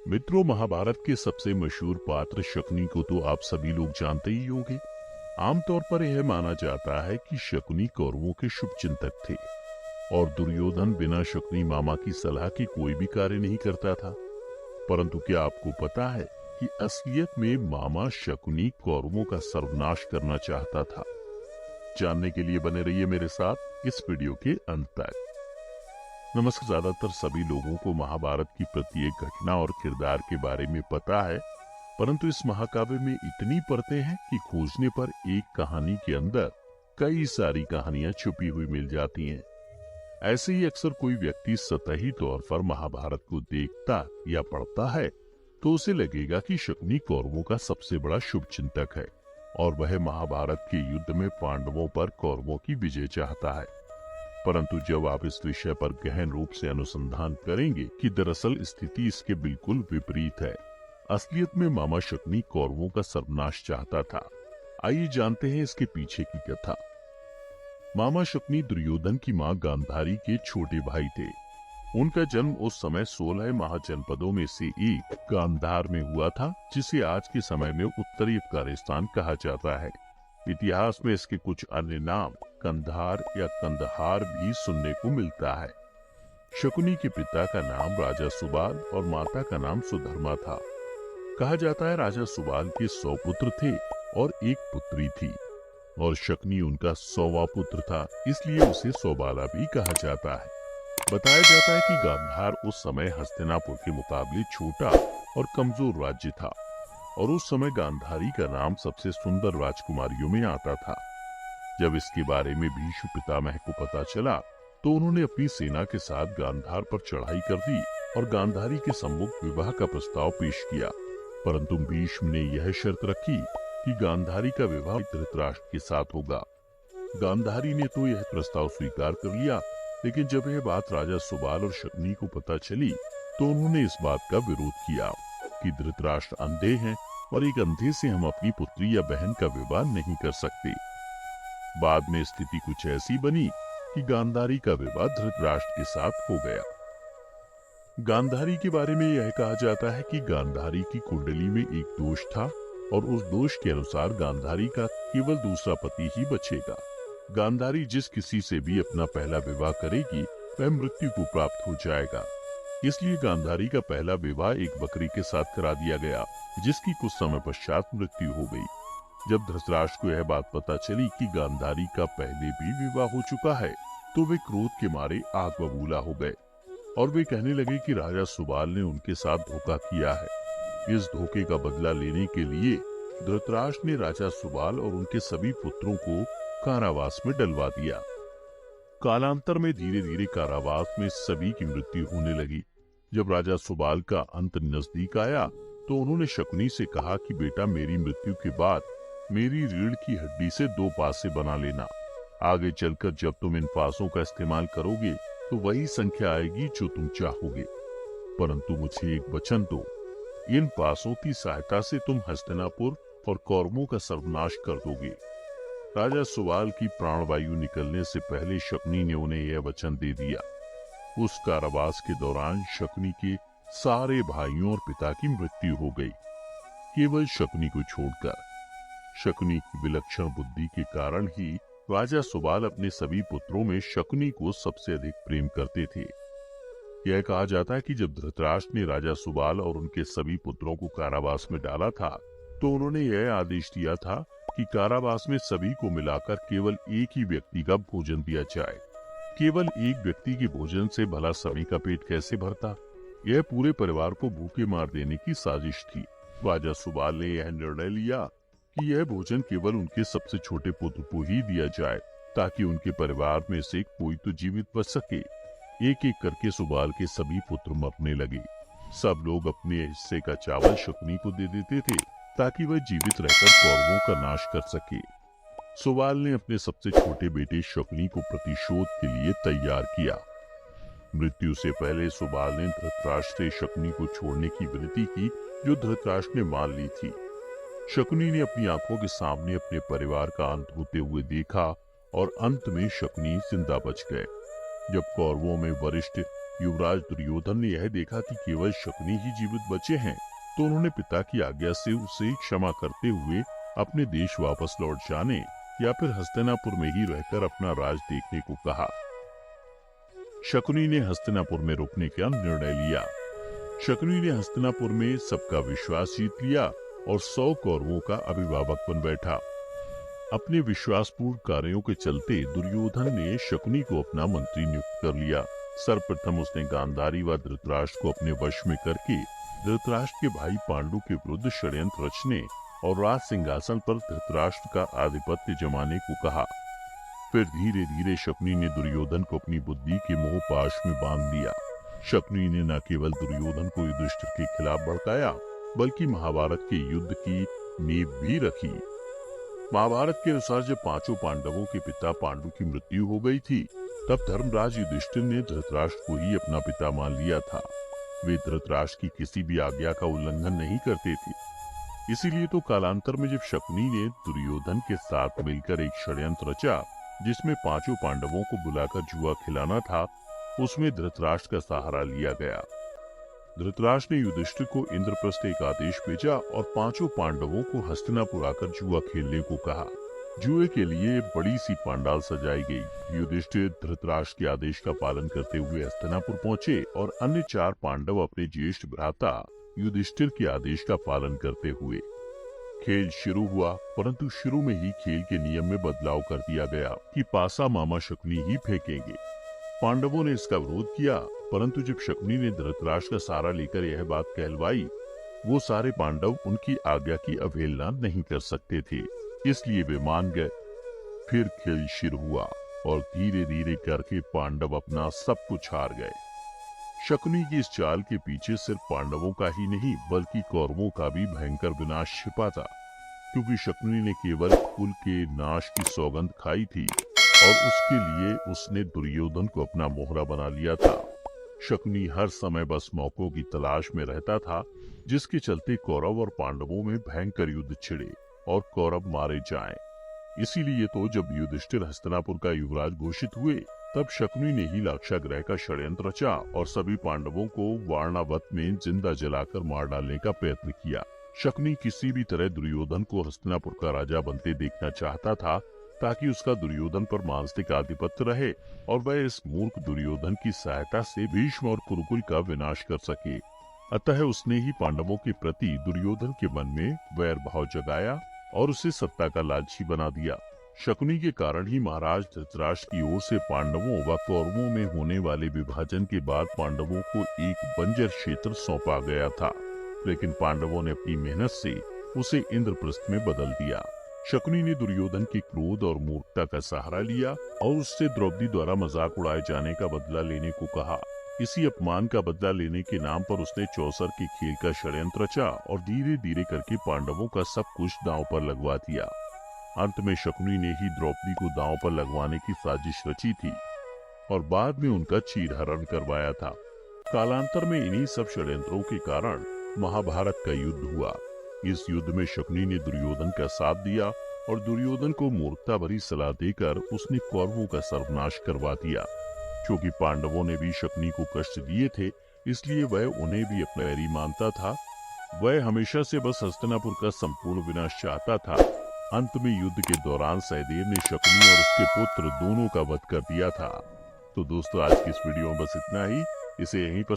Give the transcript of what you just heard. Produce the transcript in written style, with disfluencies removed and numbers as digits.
मित्रों, महाभारत के सबसे मशहूर पात्र शकुनी को तो आप सभी लोग जानते ही होंगे। आमतौर पर यह माना जाता है कि शकुनी कौरवों के शुभ चिंतक थे और दुर्योधन बिना शकुनी मामा की सलाह के कोई भी कार्य नहीं करता था। परंतु क्या आपको पता है कि असलियत में मामा शकुनी कौरवों का सर्वनाश करना चाहता था? जानने के लिए बने रहिए मेरे साथ इस वीडियो के अंत तक। नमस्कार। ज्यादातर सभी लोगों को महाभारत की प्रत्येक घटना और किरदार के बारे में पता है, परंतु इस महाकाव्य में इतनी परतें हैं कि खोजने पर एक कहानी के अंदर कई सारी कहानियां छुपी हुई मिल जाती हैं। ऐसे ही अक्सर कोई व्यक्ति सतही तौर पर महाभारत को देखता या पढ़ता है तो उसे लगेगा कि शकुनी कौरवों का सबसे बड़ा शुभ चिंतक है और वह महाभारत के युद्ध में पांडवों पर कौरवों की विजय चाहता है। परंतु जब आप इस विषय पर गहन रूप से अनुसंधान करेंगे कि दरअसल स्थिति इसके बिल्कुल विपरीत है। असलियत में मामा शकुनी कौरवों का सर्वनाश चाहता था। आइए जानते हैं इसके पीछे की कथा। मामा शकुनी दुर्योधन की मां गांधारी के छोटे भाई थे। उनका जन्म उस समय 16 महाजनपदों में से एक गांधार में हुआ था, जिसे आज के समय में उत्तरी अफगानिस्तान कहा जाता है। इतिहास में इसके कुछ अन्य नाम कंधार या कंदहार भी सुनने को मिलता है। शकुनी के पिता का नाम राजा सुबाल और माता का नाम सुधर्मा था। कहा जाता है राजा सुबाल के 100 पुत्र थे और एक पुत्री थी और शकुनी उनका 100वां पुत्र था, इसलिए उसे सौबाला भी कहा जाता है। बताया जाता है कि गांधार उस समय हस्तिनापुर के मुकाबले छोटा और कमजोर राज्य था और उस समय गांधारी का नाम सबसे सुंदर राजकुमारियों में आता था। जब इसके बारे में भीष्म पितामह को पता चला तो उन्होंने अपनी सेना के साथ गांधार पर चढ़ाई कर दी और गांधारी के सम्मुख विवाह का प्रस्ताव पेश किया। परंतु भीष्म ने यह शर्त रखी कि गांधारी का विवाह धृतराष्ट्र के साथ होगा। गांधारी ने तो यह प्रस्ताव स्वीकार कर लिया, लेकिन जब यह बात राजा सुबाल और शकुनी को पता चली तो उन्होंने इस बात का विरोध किया कि धृतराष्ट्र अंधे हैं और एक अंधे से हम अपनी पुत्री या बहन का विवाह नहीं कर सकते। बाद में स्थिति कुछ ऐसी बनी कि गांधारी का विवाह धृतराष्ट्र के साथ हो गया। गांधारी के बारे में यह कहा जाता है कि गांधारी की कुंडली में एक दोष था और उस दोष के अनुसार गांधारी का केवल दूसरा पति ही बचेगा। गांधारी जिस किसी से भी अपना पहला विवाह करेगी वह मृत्यु को प्राप्त हो जाएगा। इसलिए गांधारी का पहला विवाह एक बकरी के साथ करा दिया गया, जिसकी कुछ समय पश्चात मृत्यु हो गई। जब धृतराष्ट्र को यह बात पता चली कि गांधारी का पहले भी विवाह हो चुका है तो वे क्रोध के मारे आग बबूला हो गए और वे कहने लगे कि राजा सुबाल ने उनके साथ धोखा किया है। इस धोखे का बदला लेने के लिए धृतराष्ट्र ने राजा सुबाल और उनके सभी पुत्रों को कारावास में डलवा दिया। कालांतर में धीरे धीरे कारावास में सभी की मृत्यु होने लगी। जब राजा सुबाल का अंत नजदीक आया तो उन्होंने शकुनी से कहा कि बेटा, मेरी मृत्यु के बाद मेरी रीढ़ की हड्डी से 2 पासे बना लेना। आगे चलकर जब तुम इन पासों का इस्तेमाल करोगे तो वही संख्या आएगी जो तुम चाहोगे, परंतु मुझे एक वचन दो, इन पासों की सहायता से तुम हस्तिनापुर और कौरवों का सर्वनाश कर दोगे। राजा सुबाल की प्राणवायु निकलने से पहले शकुनी ने उन्हें यह वचन दे दिया। उस कारावास के दौरान शकुनी के सारे भाइयों और पिता की मृत्यु हो गई, केवल शकुनी को छोड़कर। शकुनी की विलक्षण बुद्धि के कारण ही राजा सुबाल अपने सभी पुत्रों में शकुनी को सबसे अधिक प्रेम करते थे। यह कहा जाता है कि जब धृतराष्ट्र ने राजा सुबाल और उनके सभी पुत्रों को कारावास में डाला था तो उन्होंने यह आदेश दिया था कि कारावास में सभी को मिलाकर केवल एक ही व्यक्ति का भोजन दिया जाए। केवल एक व्यक्ति के भोजन से भला सभी का पेट कैसे भरता? यह पूरे परिवार को भूखे मार देने की साजिश थी। राजा सुबाल ने यह निर्णय लिया कि यह भोजन केवल उनके सबसे छोटे पुत्र को ही दिया जाए, ताकि उनके परिवार में से कोई तो जीवित बच सके। एक एक करके सुबाल के सभी पुत्र मरने लगे। सब लोग अपने हिस्से का चावल शकुनी को दे देते थे ताकि वह जीवित रहकर कौरवों का नाश कर सके। सुबाल ने अपने सबसे छोटे बेटे शकुनी को प्रतिशोध के लिए तैयार किया। मृत्यु से पहले सुबाल ने धृतराष्ट्र से शकुनी को छोड़ने की विनती की, जो धृतराष्ट्र ने मान ली थी। शकुनी ने अपनी आंखों के सामने अपने परिवार का अंत होते हुए देखा और अंत में शकुनी जिंदा बच गए। जब कौरवों में वरिष्ठ युवराज दुर्योधन ने यह देखा कि केवल शकुनी ही जीवित बचे हैं, तो उन्होंने पिता की आज्ञा से उसे क्षमा करते हुए अपने देश वापस लौट जाने या फिर हस्तिनापुर में ही रहकर अपना राज देखने को कहा। शकुनी ने हस्तिनापुर में रुकने का निर्णय लिया। शकुनी ने हस्तिनापुर में सबका विश्वास जीत लिया और 100 कौरवों का अभिभावक बन बैठा। अपने विश्वासपूर्ण कार्यों के चलते दुर्योधन ने शकुनी को अपना मंत्री नियुक्त कर लिया। सर्वप्रथम उसने गांधारी व धृतराष्ट्र को अपने वश में करके धृतराष्ट्र के भाई पांडु के विरुद्ध षड्यंत्र रचने और राज सिंहासन पर धृतराष्ट्र का आधिपत्य जमाने को कहा। फिर धीरे धीरे शकुनी ने दुर्योधन को अपनी बुद्धि के मोह पाश में बांध दिया। शकुनी ने न केवल दुर्योधन को युधिष्ठिर के खिलाफ भड़काया, बल्कि महाभारत के युद्ध की नींव भी रखी। महाभारत के अनुसार जब 5 पांडवों के पिता पांडु की मृत्यु हो गई थी, तब धर्मराज युधिष्ठिर ने धृतराष्ट्र को ही अपना पिता मान लिया था। वे धृतराष्ट्र की किसी भी आज्ञा का उल्लंघन नहीं करते थे। इसीलिए तो कालांतर में जब शकुनी ने दुर्योधन के साथ मिलकर एक षड्यंत्र रचा, जिसमें 5 पांडवों को बुलाकर जुआ खिलाना था, उसमें धृतराष्ट्र का सहारा लिया गया। धृतराष्ट्र ने युधिष्ठिर को इंद्रप्रस्थ एक आदेश भेजा और 5 पांडवों को हस्तिनापुर आकर जुआ खेलने को कहा। जुए के लिए बड़ी सी पंडाल सजाई गई। युधिष्ठिर धृतराष्ट्र के आदेश का पालन करते हुए हस्तिनापुर पहुंचे और अन्य 4 पांडव अपने ज्येष्ठ भ्राता युधिष्ठिर के आदेश का पालन करते हुए। खेल शुरू हुआ, परंतु शुरू में ही खेल के नियम में बदलाव कर दिया गया कि पासा मामा शकुनी ही फेंकेंगे। पांडवों ने इसका विरोध किया, परंतु जब शकुनी ने धृतराष्ट्र का सहारा लेकर यह बात कहलवाई, वो सारे पांडव उनकी आज्ञा की अवहेलना नहीं कर सकते थे, इसलिए वे मान गए। फिर खेल शुरू हुआ और धीरे धीरे करके पांडव अपना सब कुछ हार गए। शकुनी की इस चाल के पीछे सिर्फ पांडवों का ही नहीं, बल्कि कौरवों का भी भयंकर विनाश छिपा था, क्योंकि शकुनी ने केवल कुल के नाश की सौगंध खाई थी और उसके लिए उसने दुर्योधन को अपना मोहरा बना लिया था। शकुनी हर समय बस मौकों की तलाश में रहता था, जिसके चलते कौरव और पांडवों में भयंकर युद्ध छिड़े और कौरव मारे जाएं। इसीलिए तो जब युधिष्ठिर हस्तिनापुर का युवराज घोषित हुए, तब शकुनी ने ही लाक्षागृह का षड्यंत्र रचा और सभी पांडवों को वारणावत में जिंदा जलाकर मार डालने का प्रयत्न किया। शकुनी किसी भी तरह दुर्योधन को हस्तिनापुर का राजा बनते देखना चाहता था, ताकि उसका दुर्योधन पर मानसिक आधिपत्य रहे और वह इस मूर्ख दुर्योधन की सहायता से भीष्म और कुरुकुल का विनाश कर सके। अतः उसने ही पांडवों के प्रति दुर्योधन के मन में वैर भाव जगाया और उसे सत्ता का लालची बना दिया। शकुनी के कारण ही महाराज धृतराष्ट्र की ओर से पांडवों व कौरवों में होने वाले विभाजन के बाद पांडवों को एक बंजर क्षेत्र सौंपा गया था, लेकिन पांडवों ने अपनी मेहनत से उसे इंद्रप्रस्थ में बदल दिया। शकुनी ने दुर्योधन के क्रोध और मूर्खता का सहारा लिया और उससे द्रौपदी द्वारा मजाक उड़ाए जाने का बदला लेने को कहा। इसी अपमान का बदला लेने के नाम पर उसने चौसर के खेल का षड्यंत्र रचा और धीरे धीरे करके पांडवों का सब कुछ दांव पर लगवा दिया। अंत में शकुनी ने ही द्रौपदी को दांव पर लगवाने की साजिश रची थी और बाद में उनका चीरहरण करवाया था। कालांतर में इन्हीं सब षड्यंत्रों के कारण महाभारत का युद्ध हुआ। इस युद्ध में शकुनी ने दुर्योधन का साथ दिया और दुर्योधन को मूर्खता भरी सलाह देकर उसने कौरवों का सर्वनाश करवा दिया। क्योंकि पांडवों ने भी शकुनी को कष्ट दिए थे, इसलिए वह उन्हें भी अपना वैरी मानता था। वह हमेशा से बस हस्तिनापुर का संपूर्ण विनाश चाहता था। अंत में युद्ध के दौरान सहदेव ने शकुनी और उसके पुत्र दोनों का वध कर दिया था। तो दोस्तों, आज की इस वीडियो में बस इतना ही। इसे यहीं पर